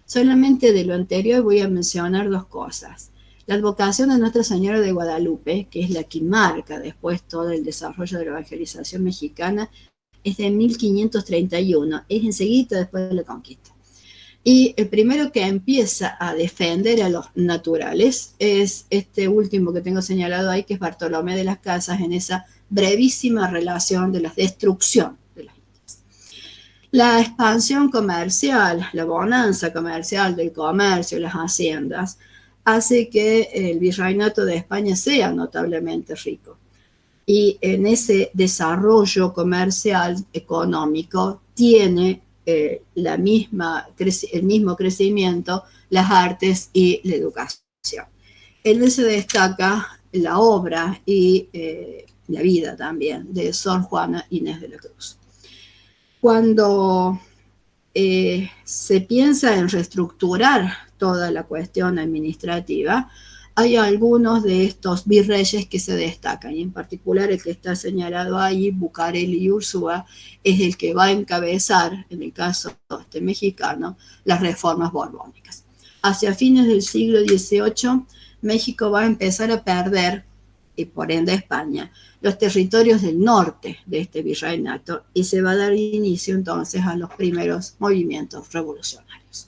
Solamente de lo anterior voy a mencionar dos cosas. La advocación de Nuestra Señora de Guadalupe, que es la que marca después todo el desarrollo de la evangelización mexicana, es de 1531, es enseguida después de la conquista. Y el primero que empieza a defender a los naturales es este último que tengo señalado ahí, que es Bartolomé de las Casas, en esa brevísima relación de la destrucción de las Indias. La expansión comercial, la bonanza comercial del comercio, las haciendas, hace que el virreinato de España sea notablemente rico. Y en ese desarrollo comercial económico tiene el mismo crecimiento las artes y la educación. En él se destaca la obra y la vida también de Sor Juana Inés de la Cruz. Cuando se piensa en reestructurar toda la cuestión administrativa, hay algunos de estos virreyes que se destacan, y en particular el que está señalado ahí, Bucareli y Ursúa, es el que va a encabezar, en el caso mexicano, las reformas borbónicas. Hacia fines del siglo XVIII, México va a empezar a perder, y por ende España, los territorios del norte de este virreinato, y se va a dar inicio entonces a los primeros movimientos revolucionarios.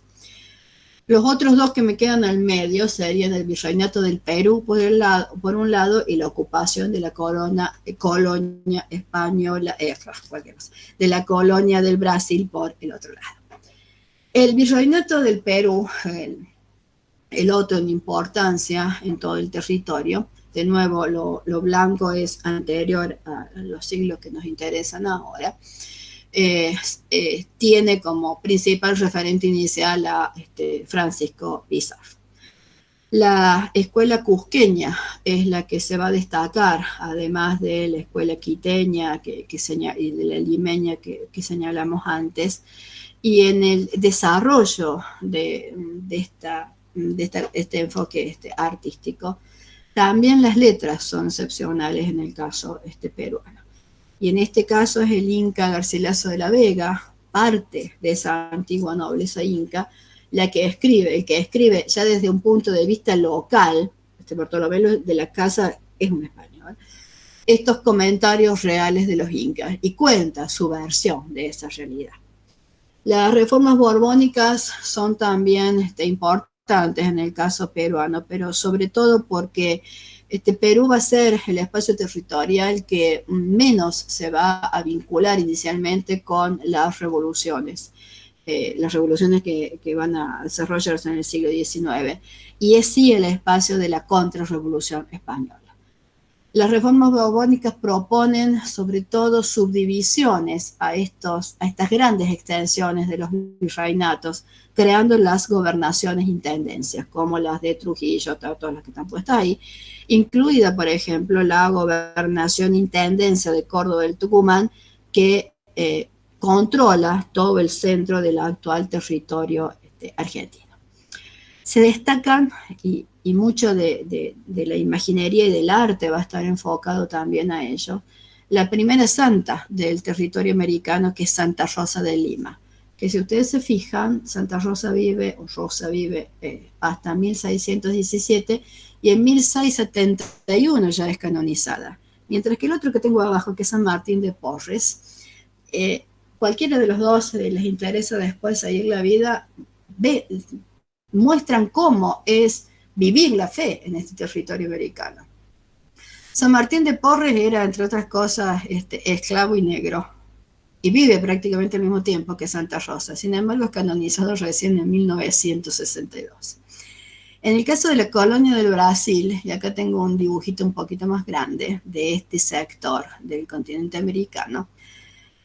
Los otros dos que me quedan al medio serían el virreinato del Perú por un lado y la ocupación de la colonia española, de la colonia del Brasil por el otro lado. El virreinato del Perú, el otro en importancia en todo el territorio, de nuevo lo blanco es anterior a los siglos que nos interesan ahora, tiene como principal referente inicial a Francisco Pizarro. La escuela cusqueña es la que se va a destacar, además de la escuela quiteña y de la limeña que señalamos antes, y en el desarrollo de este enfoque artístico. También las letras son excepcionales en el caso peruano. Y en este caso es el inca Garcilaso de la Vega, parte de esa antigua nobleza inca, el que escribe ya desde un punto de vista local, Bartolomé de la Casa es un español, estos comentarios reales de los incas y cuenta su versión de esa realidad. Las reformas borbónicas son también importantes en el caso peruano, pero sobre todo porque Perú va a ser el espacio territorial que menos se va a vincular inicialmente con las revoluciones que van a desarrollarse en el siglo XIX, y es sí el espacio de la contrarrevolución española. Las reformas borbónicas proponen sobre todo subdivisiones a estas grandes extensiones de los virreinatos, creando las gobernaciones-intendencias, como las de Trujillo, todas las que están puestas ahí, incluida, por ejemplo, la gobernación-intendencia de Córdoba del Tucumán, que controla todo el centro del actual territorio argentino. Se destacan, y mucho de la imaginería y del arte va a estar enfocado también a ello, la primera santa del territorio americano, que es Santa Rosa de Lima, que si ustedes se fijan, Santa Rosa vive hasta 1617, y en 1671 ya es canonizada, mientras que el otro que tengo abajo, que es San Martín de Porres, cualquiera de los dos les interesa después seguir la vida, muestran cómo es vivir la fe en este territorio americano. San Martín de Porres era, entre otras cosas, esclavo y negro, y vive prácticamente al mismo tiempo que Santa Rosa. Sin embargo, es canonizado recién en 1962. En el caso de la colonia del Brasil, y acá tengo un dibujito un poquito más grande de este sector del continente americano,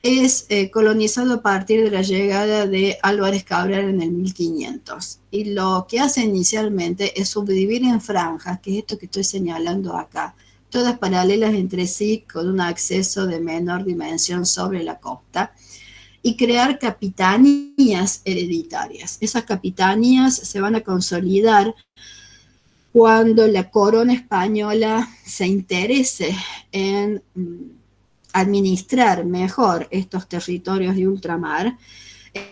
es colonizado a partir de la llegada de Álvarez Cabral en el 1500. Y lo que hace inicialmente es subdividir en franjas, que es esto que estoy señalando acá, todas paralelas entre sí, con un acceso de menor dimensión sobre la costa, y crear capitanías hereditarias. Esas capitanías se van a consolidar cuando la corona española se interese en administrar mejor estos territorios de ultramar,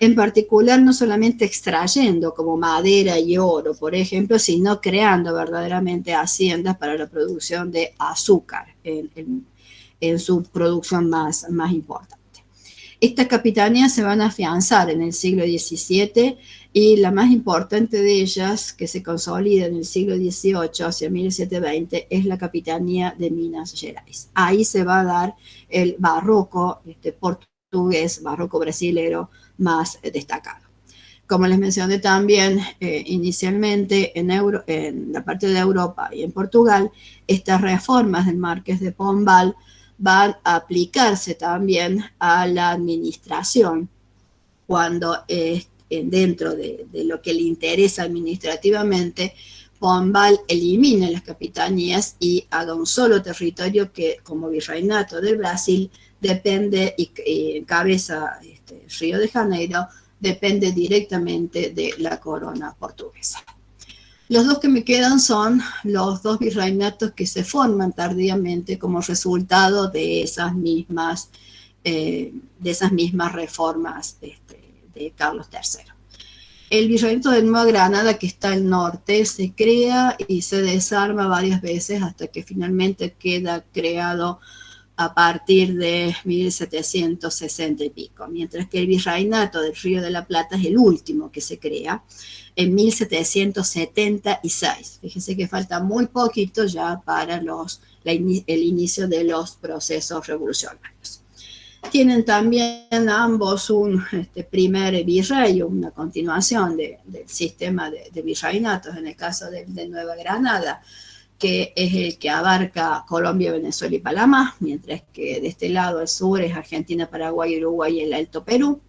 en particular no solamente extrayendo como madera y oro, por ejemplo, sino creando verdaderamente haciendas para la producción de azúcar en su producción más importante. Estas capitanías se van a afianzar en el siglo XVII, y la más importante de ellas, que se consolida en el siglo XVIII, hacia 1720, es la Capitanía de Minas Gerais. Ahí se va a dar el barroco portugués, barroco brasilero más destacado. Como les mencioné también inicialmente, en la parte de Europa y en Portugal, estas reformas del Marqués de Pombal van a aplicarse también a la administración, cuando dentro de lo que le interesa administrativamente, Pombal elimina las capitanías y haga un solo territorio que, como virreinato del Brasil, depende y encabeza Río de Janeiro depende directamente de la corona portuguesa. Los dos que me quedan son los dos virreinatos que se forman tardíamente como resultado de esas mismas reformas de Carlos III. El virreinato de Nueva Granada, que está al norte, se crea y se desarma varias veces hasta que finalmente queda creado a partir de 1760 y pico, mientras que el virreinato del Río de la Plata es el último que se crea en 1776. Fíjense que falta muy poquito ya para el inicio de los procesos revolucionarios. Tienen también ambos un primer virrey, una continuación del sistema de virreinatos, en el caso de Nueva Granada, que es el que abarca Colombia, Venezuela y Panamá, mientras que de este lado al sur es Argentina, Paraguay, Uruguay y el Alto Perú.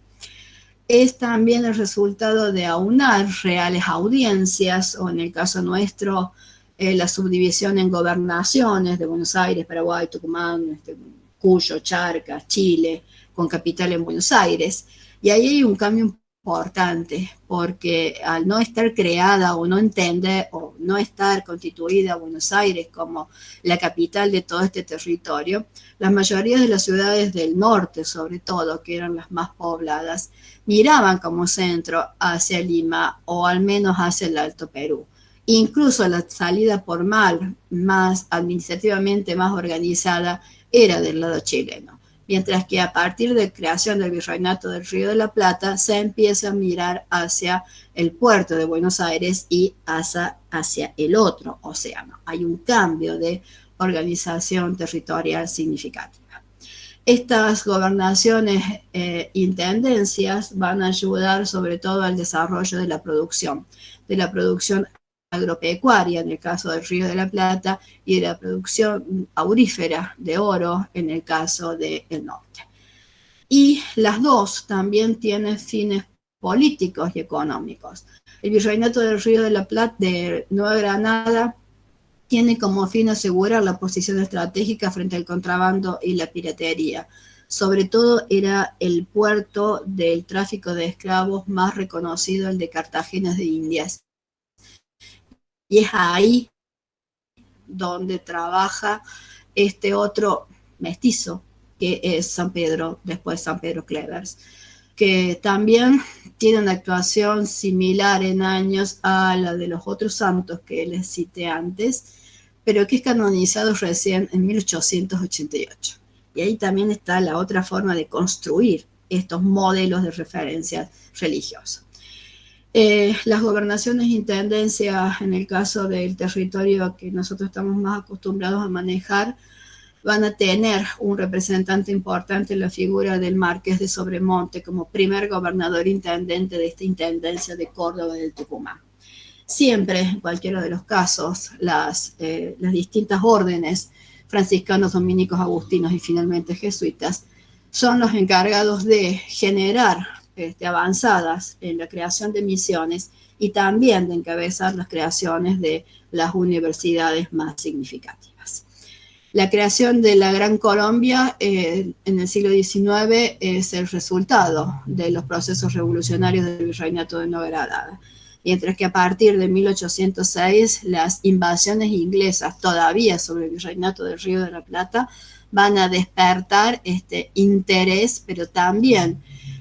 Es también el resultado de aunar reales audiencias, o en el caso nuestro, la subdivisión en gobernaciones de Buenos Aires, Paraguay, Tucumán, Cuyo, Charcas, Chile, con capital en Buenos Aires. Y ahí hay un cambio importante, porque al no estar creada o no entender o no estar constituida Buenos Aires como la capital de todo este territorio, la mayoría de las ciudades del norte, sobre todo, que eran las más pobladas, miraban como centro hacia Lima o al menos hacia el Alto Perú. Incluso la salida por mar, más administrativamente más organizada, era del lado chileno, mientras que a partir de la creación del Virreinato del Río de la Plata se empieza a mirar hacia el puerto de Buenos Aires y hacia el otro océano. Hay un cambio de organización territorial significativa. Estas gobernaciones intendencias van a ayudar sobre todo al desarrollo de la producción agropecuaria en el caso del Río de la Plata y de la producción aurífera de oro en el caso del norte. Y las dos también tienen fines políticos y económicos. El Virreinato del Río de la Plata de Nueva Granada tiene como fin asegurar la posición estratégica frente al contrabando y la piratería. Sobre todo era el puerto del tráfico de esclavos más reconocido, el de Cartagena de Indias. Y es ahí donde trabaja este otro mestizo, que es San Pedro, después San Pedro Clevers, que también tiene una actuación similar en años a la de los otros santos que les cité antes, pero que es canonizado recién en 1888. Y ahí también está la otra forma de construir estos modelos de referencia religiosa. Las gobernaciones e intendencias, en el caso del territorio que nosotros estamos más acostumbrados a manejar, van a tener un representante importante en la figura del Marqués de Sobremonte como primer gobernador intendente de esta intendencia de Córdoba del Tucumán. Siempre, en cualquiera de los casos, las distintas órdenes, franciscanos, dominicos, agustinos y finalmente jesuitas, son los encargados de generar avanzadas en la creación de misiones y también de encabezar las creaciones de las universidades más significativas. La creación de la Gran Colombia en el siglo XIX es el resultado de los procesos revolucionarios del Virreinato de Nueva Granada, mientras que a partir de 1806 las invasiones inglesas todavía sobre el Virreinato del Río de la Plata van a despertar este interés, pero también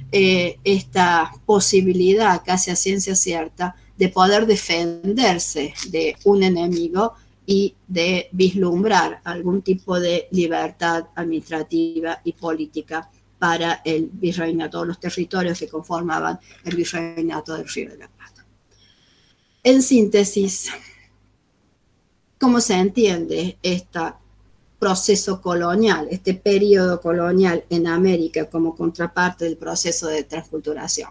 esta posibilidad casi a ciencia cierta de poder defenderse de un enemigo y de vislumbrar algún tipo de libertad administrativa y política para el virreinato, los territorios que conformaban el Virreinato del Río de la Plata. En síntesis, ¿cómo se entiende este proceso colonial, este periodo colonial en América como contraparte del proceso de transculturación?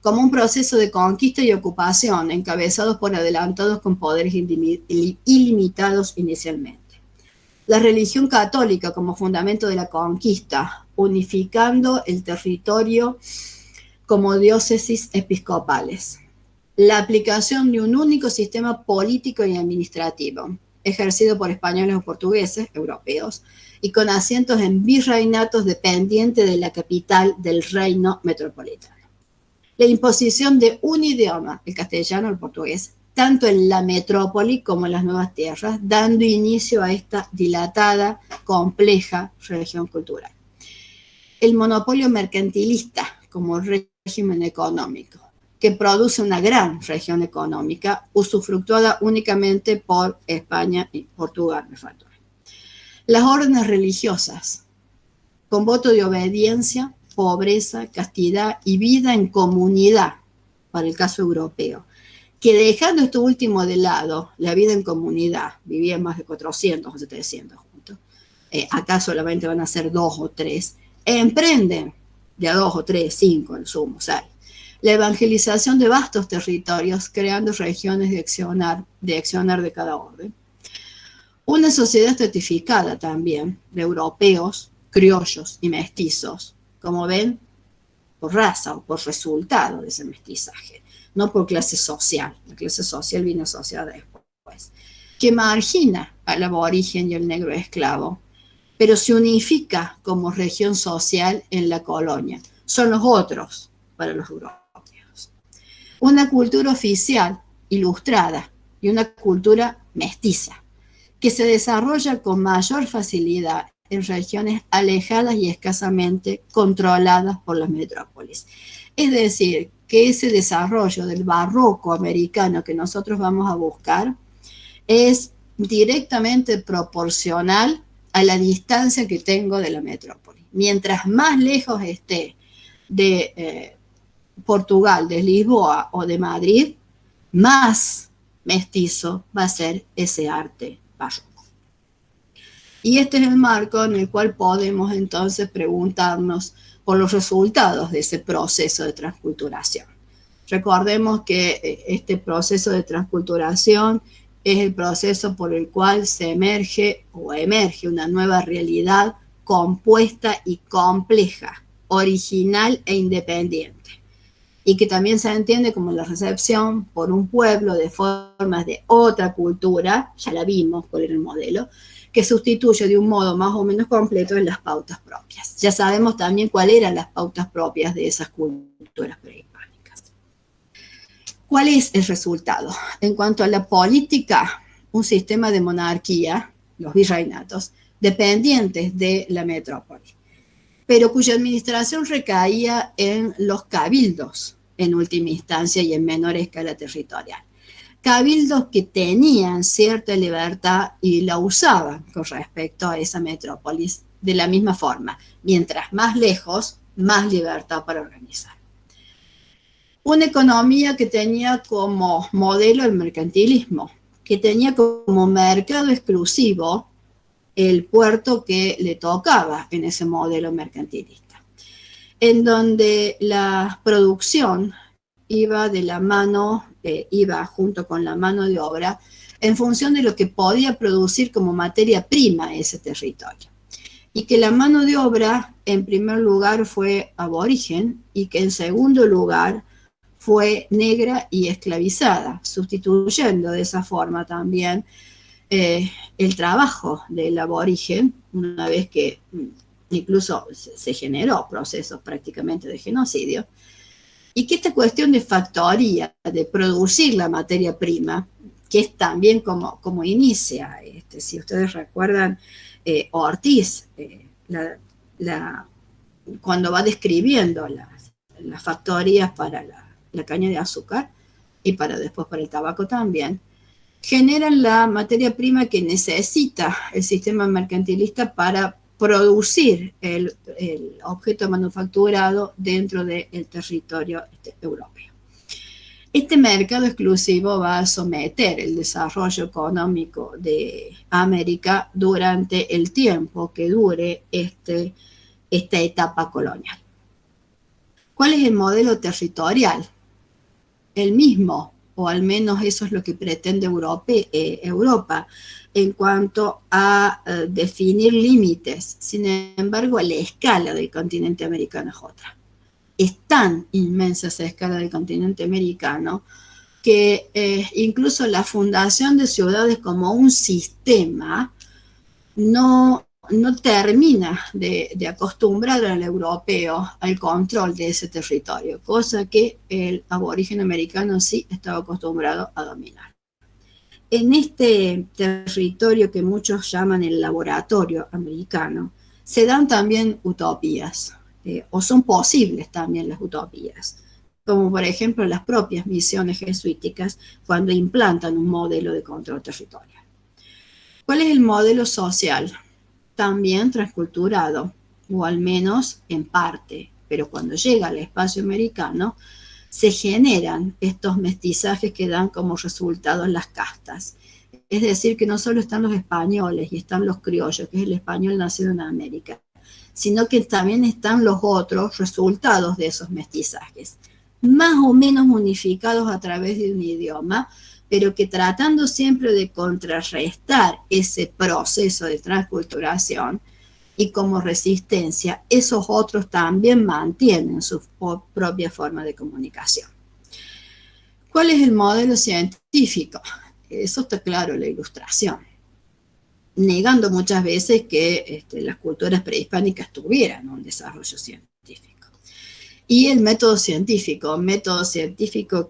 Como un proceso de conquista y ocupación encabezados por adelantados con poderes ilimitados inicialmente. La religión católica como fundamento de la conquista, unificando el territorio como diócesis episcopales. La aplicación de un único sistema político y administrativo, ejercido por españoles o portugueses, europeos, y con asientos en virreinatos dependientes de la capital del reino metropolitano. La imposición de un idioma, el castellano o el portugués, tanto en la metrópoli como en las nuevas tierras, dando inicio a esta dilatada, compleja región cultural. El monopolio mercantilista como régimen económico, que produce una gran región económica usufructuada únicamente por España y Portugal. Las órdenes religiosas, con voto de obediencia, pobreza, castidad y vida en comunidad, para el caso europeo, que dejando esto último de lado, la vida en comunidad, vivían más de 400 o 700 juntos, acá solamente van a ser 2 o 3, emprenden de a 2 o 3, 5 en sumo, 6, la evangelización de vastos territorios, creando regiones de accionar de cada orden. Una sociedad estratificada también, de europeos, criollos y mestizos, como ven, por raza o por resultado de ese mestizaje, no por clase social. La clase social viene asociada después, que margina al aborigen y al negro esclavo, pero se unifica como región social en la colonia. Son los otros para los europeos. Una cultura oficial, ilustrada, y una cultura mestiza, que se desarrolla con mayor facilidad en regiones alejadas y escasamente controladas por las metrópolis. Es decir, que ese desarrollo del barroco americano que nosotros vamos a buscar es directamente proporcional a la distancia que tengo de la metrópoli. Mientras más lejos esté de Portugal, de Lisboa o de Madrid, más mestizo va a ser ese arte barroco. Y este es el marco en el cual podemos entonces preguntarnos por los resultados de ese proceso de transculturación. Recordemos que este proceso de transculturación es el proceso por el cual se emerge una nueva realidad compuesta y compleja, original e independiente, y que también se entiende como la recepción por un pueblo de formas de otra cultura, ya la vimos por el modelo, que sustituye de un modo más o menos completo en las pautas propias. Ya sabemos también cuáles eran las pautas propias de esas culturas prehispánicas. ¿Cuál es el resultado? En cuanto a la política, un sistema de monarquía, los virreinatos, dependientes de la metrópoli, pero cuya administración recaía en los cabildos, en última instancia y en menor escala territorial. Cabildos que tenían cierta libertad y la usaban con respecto a esa metrópolis de la misma forma. Mientras más lejos, más libertad para organizar. Una economía que tenía como modelo el mercantilismo, que tenía como mercado exclusivo el puerto que le tocaba en ese modelo mercantilista, en donde la producción iba de la mano, iba junto con la mano de obra en función de lo que podía producir como materia prima ese territorio. Y que la mano de obra, en primer lugar, fue aborigen y que en segundo lugar fue negra y esclavizada, sustituyendo de esa forma también el trabajo del aborigen, una vez que incluso se generó procesos prácticamente de genocidio, y que esta cuestión de factoría, de producir la materia prima, que es también como inicia, si ustedes recuerdan, Ortiz, cuando va describiendo las factorías para la caña de azúcar y después para el tabaco también, generan la materia prima que necesita el sistema mercantilista para producir el objeto manufacturado dentro del territorio europeo. Este mercado exclusivo va a someter el desarrollo económico de América durante el tiempo que dure esta etapa colonial. ¿Cuál es el modelo territorial? El mismo, o al menos eso es lo que pretende Europa en cuanto a definir límites. Sin embargo, la escala del continente americano es otra. Es tan inmensa esa escala del continente americano que incluso la fundación de ciudades como un sistema no no termina de acostumbrar al europeo al control de ese territorio, cosa que el aborigen americano sí estaba acostumbrado a dominar. En este territorio que muchos llaman el laboratorio americano, se dan también utopías, o son posibles también las utopías, como por ejemplo las propias misiones jesuíticas cuando implantan un modelo de control territorial. ¿Cuál es el modelo social? También transculturado, o al menos en parte, pero cuando llega al espacio americano, se generan estos mestizajes que dan como resultado las castas. Es decir, que no solo están los españoles y están los criollos, que es el español nacido en América, sino que también están los otros resultados de esos mestizajes, más o menos unificados a través de un idioma, pero que tratando siempre de contrarrestar ese proceso de transculturación y como resistencia, esos otros también mantienen su propia forma de comunicación. ¿Cuál es el modelo científico? Eso está claro en la Ilustración, negando muchas veces que las culturas prehispánicas tuvieran un desarrollo científico. Y el método científico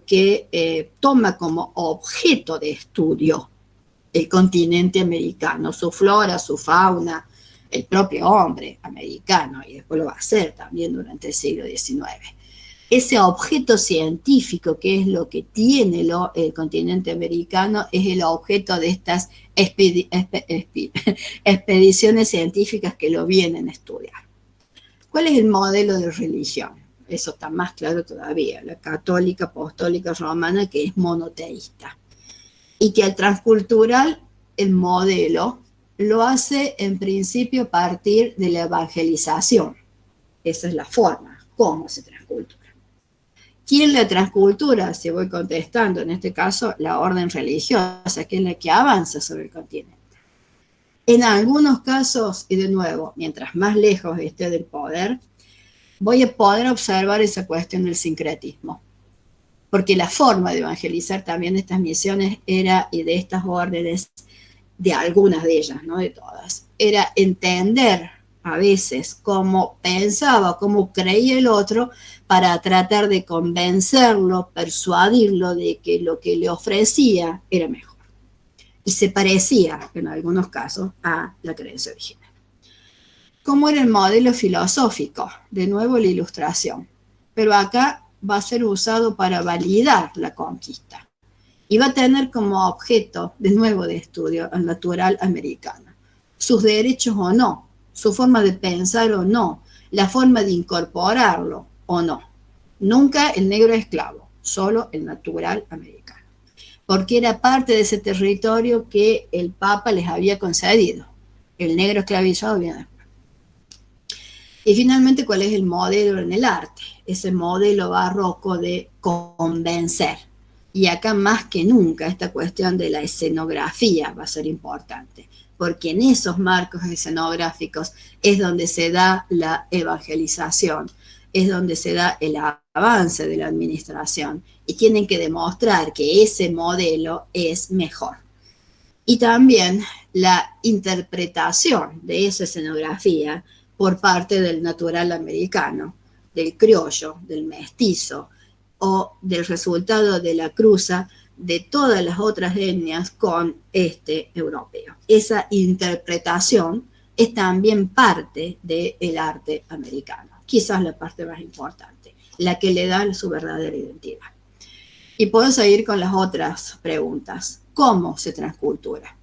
que toma como objeto de estudio el continente americano, su flora, su fauna, el propio hombre americano, y después lo va a hacer también durante el siglo XIX. Ese objeto científico, que es lo que tiene el continente americano, es el objeto de estas expediciones científicas que lo vienen a estudiar. ¿Cuál es el modelo de religión? Eso está más claro todavía, la católica, apostólica, romana, que es monoteísta. Y que al transcultural, el modelo lo hace en principio a partir de la evangelización. Esa es la forma, cómo se transcultura. ¿Quién la transcultura? Si voy contestando, en este caso, la orden religiosa, que es la que avanza sobre el continente. En algunos casos, y de nuevo, mientras más lejos esté del poder, voy a poder observar esa cuestión del sincretismo. Porque la forma de evangelizar también estas misiones era, y de estas órdenes, de algunas de ellas, no de todas, era entender a veces cómo pensaba, cómo creía el otro, para tratar de convencerlo, persuadirlo de que lo que le ofrecía era mejor. Y se parecía, en algunos casos, a la creencia original. ¿Cómo era el modelo filosófico? De nuevo la Ilustración. Pero acá va a ser usado para validar la conquista. Y va a tener como objeto, de nuevo de estudio, al natural americano. Sus derechos o no, su forma de pensar o no, la forma de incorporarlo o no. Nunca el negro esclavo, solo el natural americano. Porque era parte de ese territorio que el Papa les había concedido. El negro esclavizado viene después. Y finalmente, ¿cuál es el modelo en el arte? Ese modelo barroco de convencer. Y acá más que nunca esta cuestión de la escenografía va a ser importante, porque en esos marcos escenográficos es donde se da la evangelización, es donde se da el avance de la administración, y tienen que demostrar que ese modelo es mejor. Y también la interpretación de esa escenografía por parte del natural americano, del criollo, del mestizo, o del resultado de la cruza de todas las otras etnias con este europeo. Esa interpretación es también parte del arte americano, quizás la parte más importante, la que le da su verdadera identidad. Y puedo seguir con las otras preguntas. ¿Cómo se transcultura?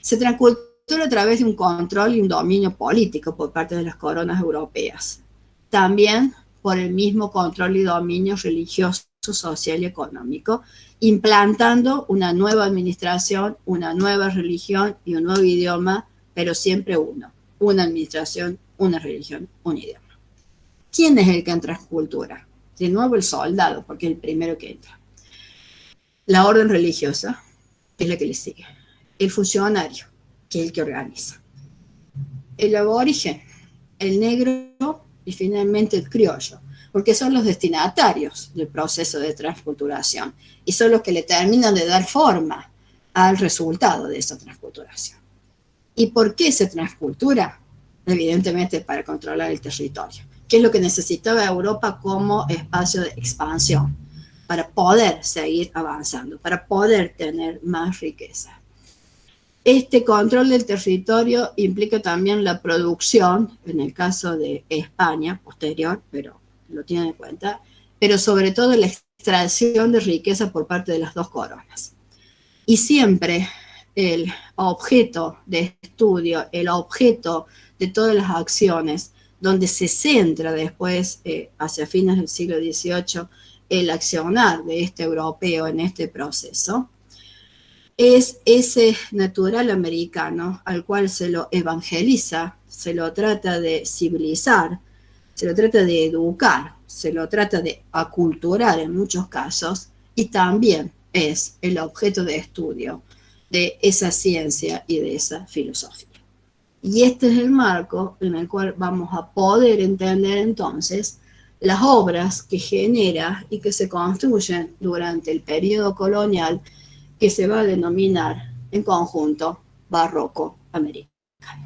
Se transcultura a través de un control y un dominio político por parte de las coronas europeas. También por el mismo control y dominio religioso, social y económico, implantando una nueva administración, una nueva religión y un nuevo idioma, pero siempre uno. Una administración, una religión, un idioma. ¿Quién es el que entra en transcultura? De nuevo el soldado, porque es el primero que entra. La orden religiosa, que es la que le sigue. El funcionario, que es el que organiza. El aborigen, el negro y finalmente el criollo, porque son los destinatarios del proceso de transculturación y son los que le terminan de dar forma al resultado de esa transculturación. ¿Y por qué se transcultura? Evidentemente para controlar el territorio, que es lo que necesitaba Europa como espacio de expansión, para poder seguir avanzando, para poder tener más riqueza. Este control del territorio implica también la producción, en el caso de España, posterior, pero lo tienen en cuenta, pero sobre todo la extracción de riqueza por parte de las dos coronas. Y siempre el objeto de estudio, el objeto de todas las acciones, donde se centra después, hacia fines del siglo XVIII, el accionar de este europeo en este proceso, es ese natural americano al cual se lo evangeliza, se lo trata de civilizar, se lo trata de educar, se lo trata de aculturar en muchos casos, y también es el objeto de estudio de esa ciencia y de esa filosofía. Y este es el marco en el cual vamos a poder entender entonces las obras que genera y que se construyen durante el periodo colonial, que se va a denominar en conjunto barroco americano.